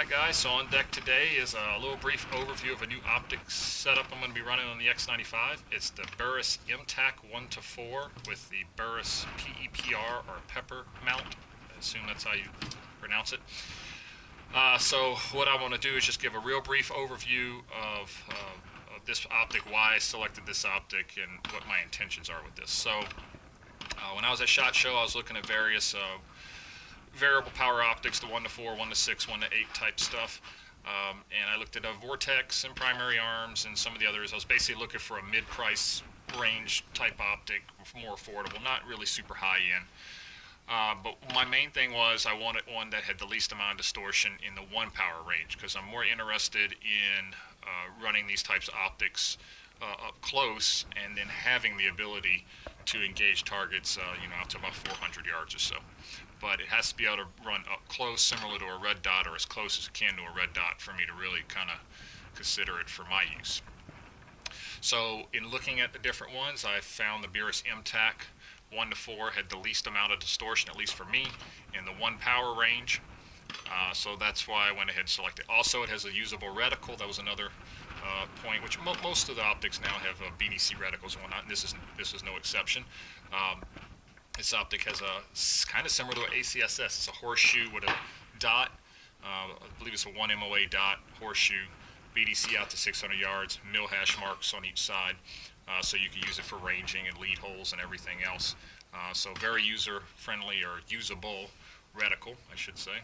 MTAC guys. So on deck today is a little brief overview of a new optics setup I'm going to be running on the X95. It's the Burris MTAC 1-4 with the Burris P.E.P.R or P.E.P.R mount. I assume that's how you pronounce it. So what I want to do is just give a real brief overview of this optic, why I selected this optic, and what my intentions are with this. So when I was at SHOT Show, I was looking at various variable power optics, the 1-4, 1-6, 1-8 type stuff. And I looked at a Vortex and primary arms and some of the others. I was basically looking for a mid-price range type optic, more affordable, not really super high end. But my main thing was I wanted one that had the least amount of distortion in the 1 power range, because I'm more interested in running these types of optics up close and then having the ability to engage targets out to about 400 yards or so. But it has to be able to run up close, similar to a red dot, or as close as it can to a red dot, for me to really kind of consider it for my use. So in looking at the different ones, I found the Burris MTAC 1-4 had the least amount of distortion, at least for me, in the 1 power range. So that's why I went ahead and selected it. Also, it has a usable reticle. That was another point, which most of the optics now have BDC reticles and whatnot, and this is no exception. This optic has a kind of similar to an ACSS. It's a horseshoe with a dot. I believe it's a 1 MOA dot, horseshoe, BDC out to 600 yards, mil hash marks on each side, so you can use it for ranging and lead holes and everything else. So very user-friendly, or usable reticle, I should say.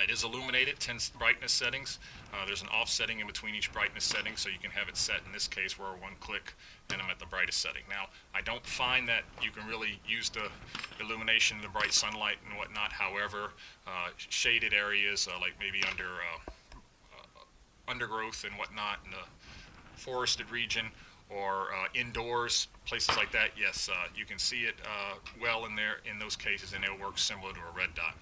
It is illuminated, 10 brightness settings. There's an offsetting in between each brightness setting, so you can have it set, in this case, where one click and I'm at the brightest setting. Now, I don't find that you can really use the illumination, the bright sunlight and whatnot. However, shaded areas, like maybe under undergrowth and whatnot in the forested region, or indoors, places like that, yes, you can see it well in there in those cases, and it'll work similar to a red dot.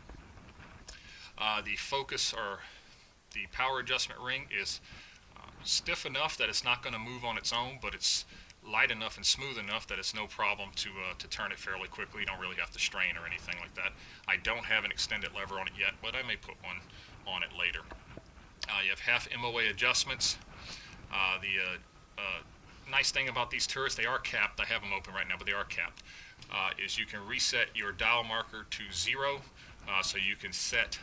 The focus, or the power adjustment ring, is stiff enough that it's not going to move on its own, but it's light enough and smooth enough that it's no problem to turn it fairly quickly. You don't really have to strain or anything like that. I don't have an extended lever on it yet, but I may put one on it later. You have half MOA adjustments. The nice thing about these turrets, they are capped. I have them open right now, but they are capped. Is you can reset your dial marker to 0, so you can set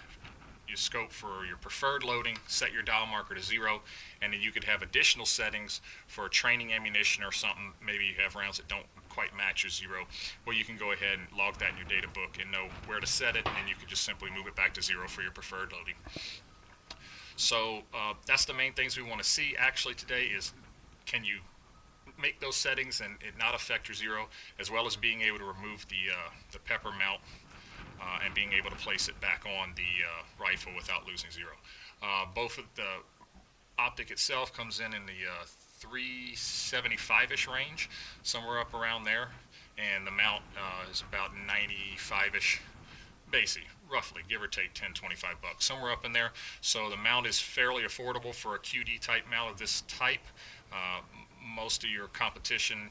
your scope for your preferred loading, set your dial marker to 0, and then you could have additional settings for training ammunition or something. Maybe you have rounds that don't quite match your 0. Well, you can go ahead and log that in your data book and know where to set it, and then you can just simply move it back to 0 for your preferred loading. So that's the main things we want to see actually today, is can you make those settings and it not affect your 0, as well as being able to remove the P.E.P.R mount and being able to place it back on the rifle without losing 0. Both of the optic itself comes in the 375-ish range, somewhere up around there, and the mount is about 95-ish, basically, roughly, give or take 10, 25 bucks, somewhere up in there. So the mount is fairly affordable for a QD type mount of this type. Most of your competition,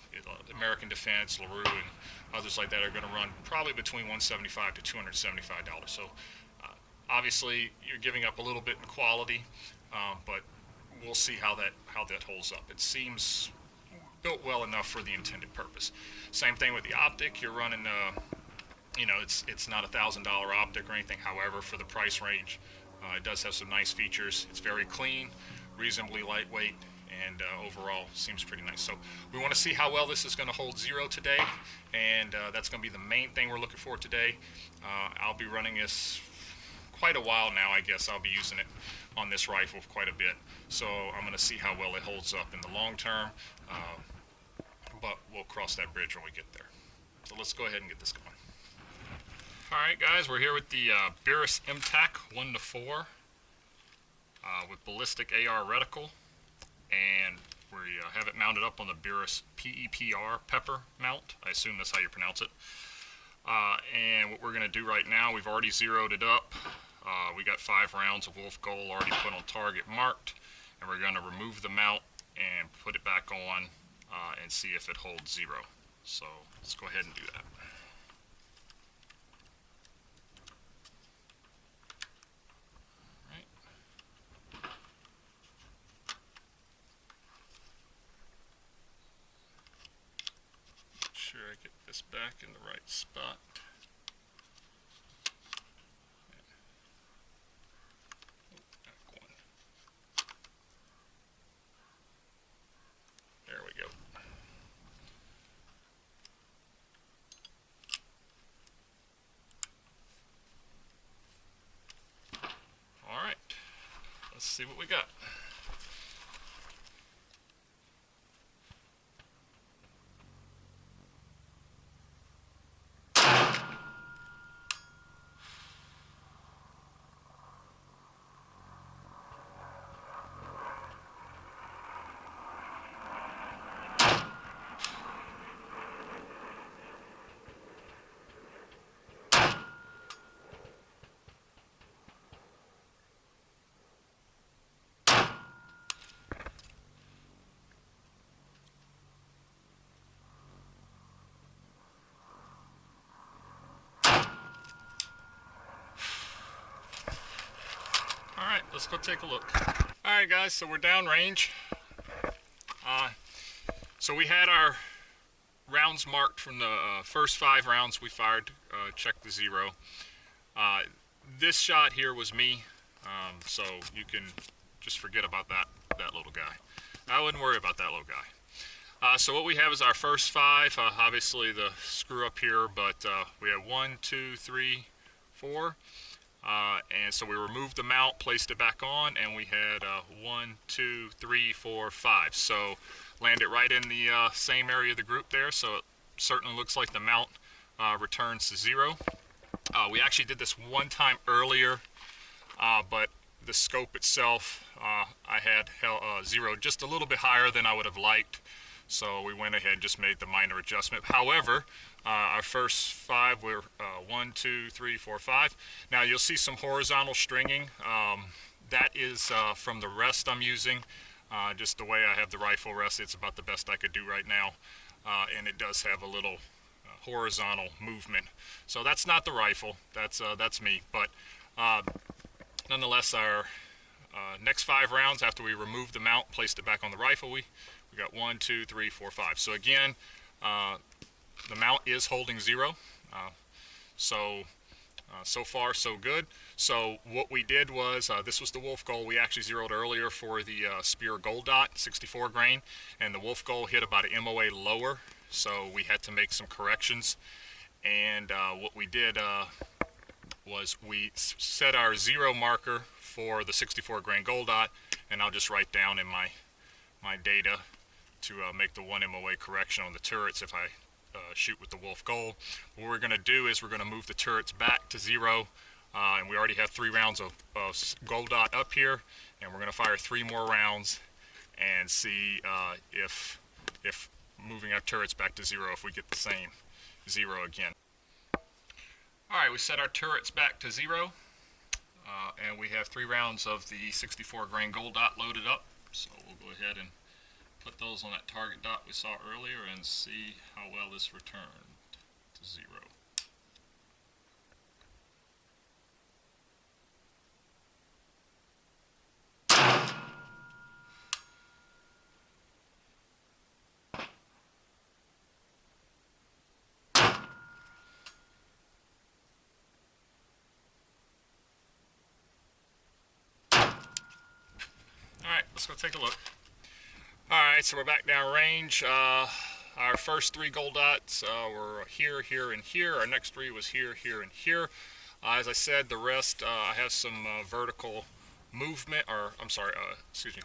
American Defense, LaRue, and others like that, are going to run probably between $175 to $275. So obviously you're giving up a little bit in quality, but we'll see how that holds up. It seems built well enough for the intended purpose. Same thing with the optic. You're running, it's not a $1,000 optic or anything. However, for the price range, it does have some nice features. It's very clean, reasonably lightweight, and overall seems pretty nice. So we want to see how well this is going to hold 0 today, and that's going to be the main thing we're looking for today. I'll be running this quite a while now. I guess I'll be using it on this rifle quite a bit, so I'm going to see how well it holds up in the long term, but we'll cross that bridge when we get there. So let's go ahead and get this going. Alright guys, we're here with the Burris MTAC 1-4 with ballistic AR reticle, and we have it mounted up on the Burris P.E.P.R P.E.P.R mount. I assume that's how you pronounce it. And what we're going to do right now, we've already zeroed it up. We got 5 rounds of Wolf Gold already put on target marked, and we're going to remove the mount and put it back on and see if it holds 0. So let's go ahead and do that. Right. back in the right spot. Back one. There we go. All right, let's see what we got. Alright, let's go take a look. Alright guys, so we're downrange. So we had our rounds marked from the first 5 rounds we fired, check the 0. This shot here was me, so you can just forget about that little guy. I wouldn't worry about that little guy. So what we have is our first 5, obviously the screw up here, but we have 1, 2, 3, 4. And so we removed the mount, placed it back on, and we had 1, 2, 3, 4, 5. So landed right in the same area of the group there, so it certainly looks like the mount returns to 0. We actually did this one time earlier, but the scope itself, I had zeroed just a little bit higher than I would have liked. So we went ahead and just made the minor adjustment. However, our first 5 were 1, 2, 3, 4, 5. Now you'll see some horizontal stringing. That is from the rest I'm using. Just the way I have the rifle rest, it's about the best I could do right now. And it does have a little horizontal movement. So that's not the rifle, that's me. But nonetheless, our next 5 rounds, after we removed the mount, placed it back on the rifle, we got 1, 2, 3, 4, 5. So again, the mount is holding 0. So far so good. So what we did was, this was the wolf goal we actually zeroed earlier for the P.E.P.R gold dot, 64 grain, and the wolf goal hit about an MOA lower, so we had to make some corrections. And what we did was we set our 0 marker for the 64 grain gold dot, and I'll just write down in my data to make the 1 MOA correction on the turrets if I shoot with the wolf goal. What we're going to do is we're going to move the turrets back to 0, and we already have 3 rounds of gold dot up here, and we're going to fire 3 more rounds and see if moving our turrets back to 0, if we get the same 0 again. Alright, we set our turrets back to 0, and we have 3 rounds of the 64 grain gold dot loaded up, so we'll go ahead and put those on that target dot we saw earlier and see how well this returned to 0. Alright, let's go take a look. Alright, so we're back down range. Our first 3 gold dots were here, here, and here. Our next 3 was here, here, and here. As I said, the rest, I have some vertical movement, or I'm sorry,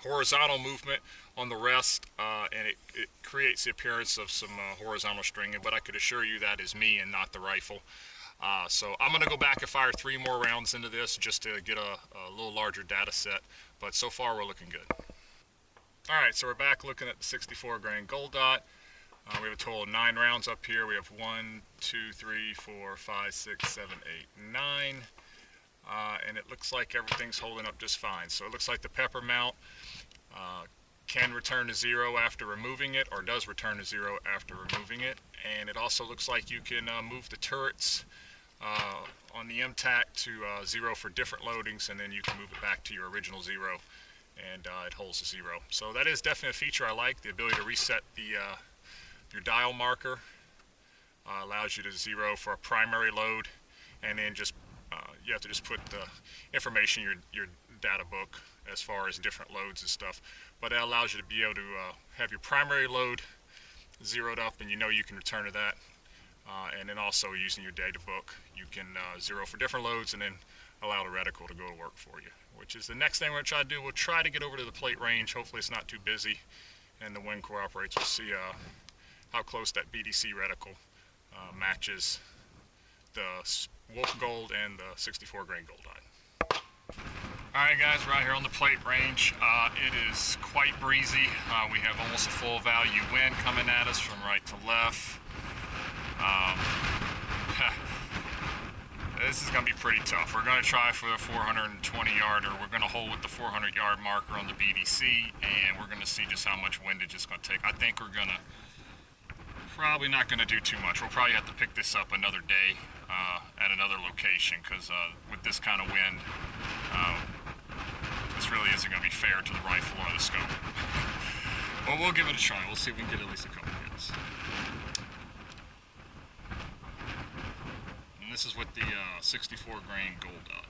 horizontal movement on the rest, and it creates the appearance of some horizontal stringing, but I could assure you that is me and not the rifle. So I'm going to go back and fire 3 more rounds into this just to get a little larger data set, but so far we're looking good. Alright, so we're back looking at the 64 grain gold dot. We have a total of 9 rounds up here. We have 1, 2, 3, 4, 5, 6, 7, 8, 9. And it looks like everything's holding up just fine. So it looks like the P.E.P.R mount can return to 0 after removing it, or does return to 0 after removing it. And it also looks like you can move the turrets on the MTAC to 0 for different loadings, and then you can move it back to your original 0. And it holds to 0. So that is definitely a feature I like, the ability to reset the your dial marker allows you to zero for a primary load, and then just you have to just put the information in your data book as far as different loads and stuff. But that allows you to be able to have your primary load zeroed up, and you know you can return to that. And then also using your data book, you can zero for different loads and then allow the reticle to go to work for you, which is the next thing we're going to try to do. We'll try to get over to the plate range. Hopefully it's not too busy, and the wind cooperates. We'll see how close that BDC reticle matches the Wolf Gold and the 64 grain gold dot. Alright guys, we're out here on the plate range. It is quite breezy. We have almost a full value wind coming at us from right to left. This is going to be pretty tough. We're going to try for the 420 yarder. We're going to hold with the 400 yard marker on the BDC, and we're going to see just how much windage it's going to take. I think we're going to probably not going to do too much. We'll probably have to pick this up another day at another location, because with this kind of wind, this really isn't going to be fair to the rifle or the scope. But we'll give it a try. We'll see if we can get at least a couple hits. And this is with the 64 grain gold dot.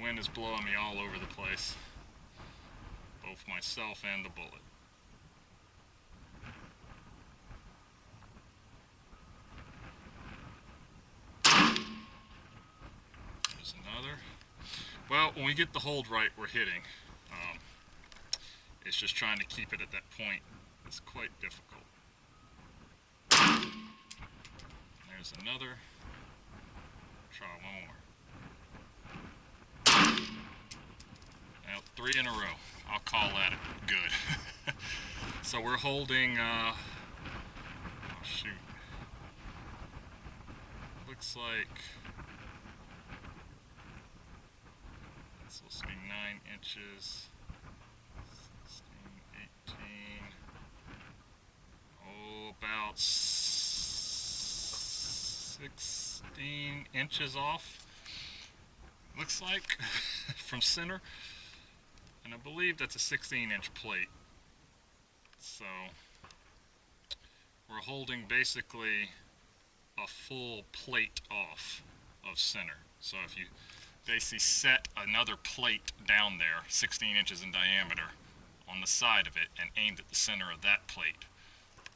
Wind is blowing me all over the place, both myself and the bullet. There's another. Well, when we get the hold right, we're hitting. It's just trying to keep it at that point. It's quite difficult. There's another. Try one more. Now, 3 in a row. I'll call that good. So we're holding, oh shoot. Looks like, this will be 9 inches, 16, 18, oh, about 16 inches off, looks like, from center. And I believe that's a 16-inch plate. So we're holding basically a full plate off of center. So if you basically set another plate down there, 16 inches in diameter, on the side of it and aimed at the center of that plate,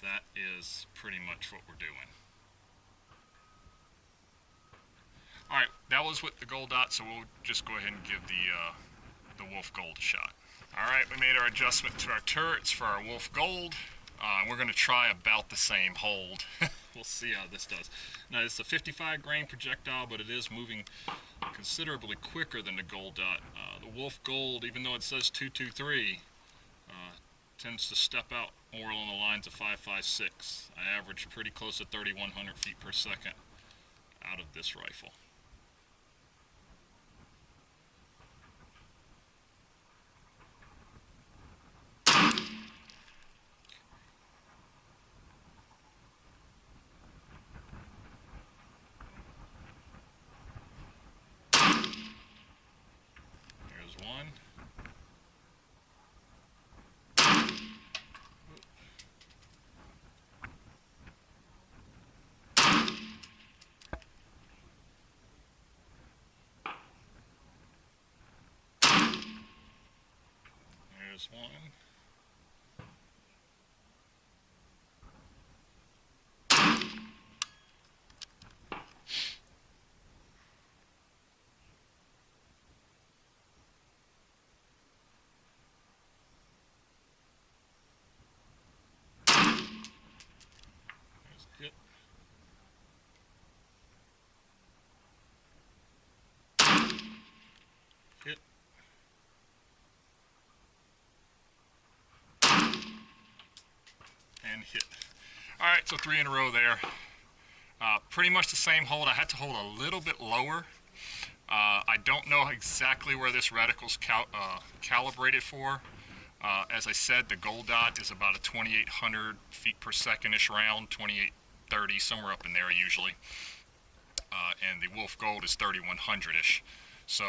that is pretty much what we're doing. Alright, that was with the gold dot, so we'll just go ahead and give the Wolf Gold a shot. Alright, we made our adjustment to our turrets for our Wolf Gold. We're going to try about the same hold. We'll see how this does. Now, it's a 55 grain projectile, but it is moving considerably quicker than the gold dot. The Wolf Gold, even though it says 223, tends to step out more along the lines of 5.56. I average pretty close to 3,100 feet per second out of this rifle. One. There's one. and hit. Alright, so 3 in a row there. Pretty much the same hold. I had to hold a little bit lower. I don't know exactly where this reticle's calibrated for. As I said, the gold dot is about a 2,800 feet per second-ish round, 2,830, somewhere up in there usually. And the Wolf Gold is 3,100-ish. So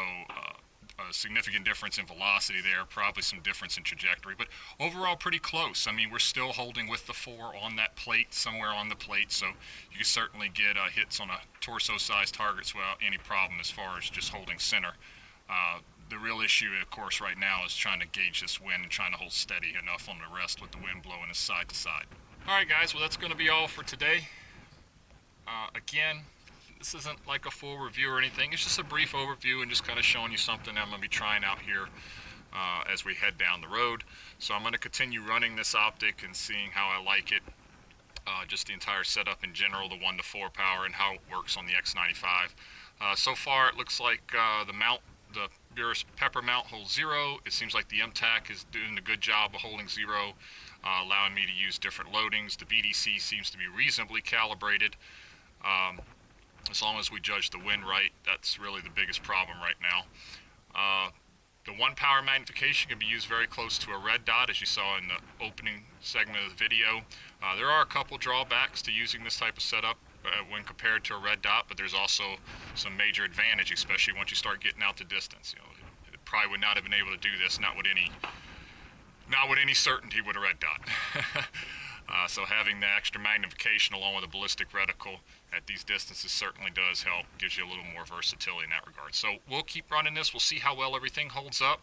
a significant difference in velocity there, probably some difference in trajectory, but overall pretty close. I mean, we're still holding with the 4 on that plate, somewhere on the plate, so you can certainly get hits on a torso-sized targets without any problem as far as just holding center. The real issue, of course, right now is trying to gauge this wind and trying to hold steady enough on the rest with the wind blowing us side to side. Alright guys, well that's going to be all for today. Again, this isn't like a full review or anything, it's just a brief overview and just kind of showing you something I'm going to be trying out here as we head down the road. So I'm going to continue running this optic and seeing how I like it, just the entire setup in general, the 1-4 power and how it works on the X95. So far it looks like the Burris P.E.P.R mount holds 0. It seems like the MTAC is doing a good job of holding 0, allowing me to use different loadings. The BDC seems to be reasonably calibrated. As long as we judge the wind right, that's really the biggest problem right now. The 1 power magnification can be used very close to a red dot, as you saw in the opening segment of the video. There are a couple drawbacks to using this type of setup when compared to a red dot, but there's also some major advantage, especially once you start getting out to distance. You know, it probably would not have been able to do this, not with any certainty with a red dot. So having the extra magnification along with a ballistic reticle at these distances certainly does help, gives you a little more versatility in that regard. So we'll keep running this, we'll see how well everything holds up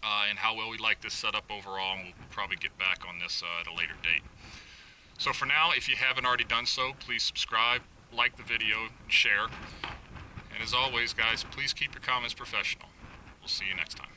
and how well we like this setup overall, and we'll probably get back on this at a later date. So for now, if you haven't already done so, please subscribe, like the video, and share. And as always guys, please keep your comments professional. We'll see you next time.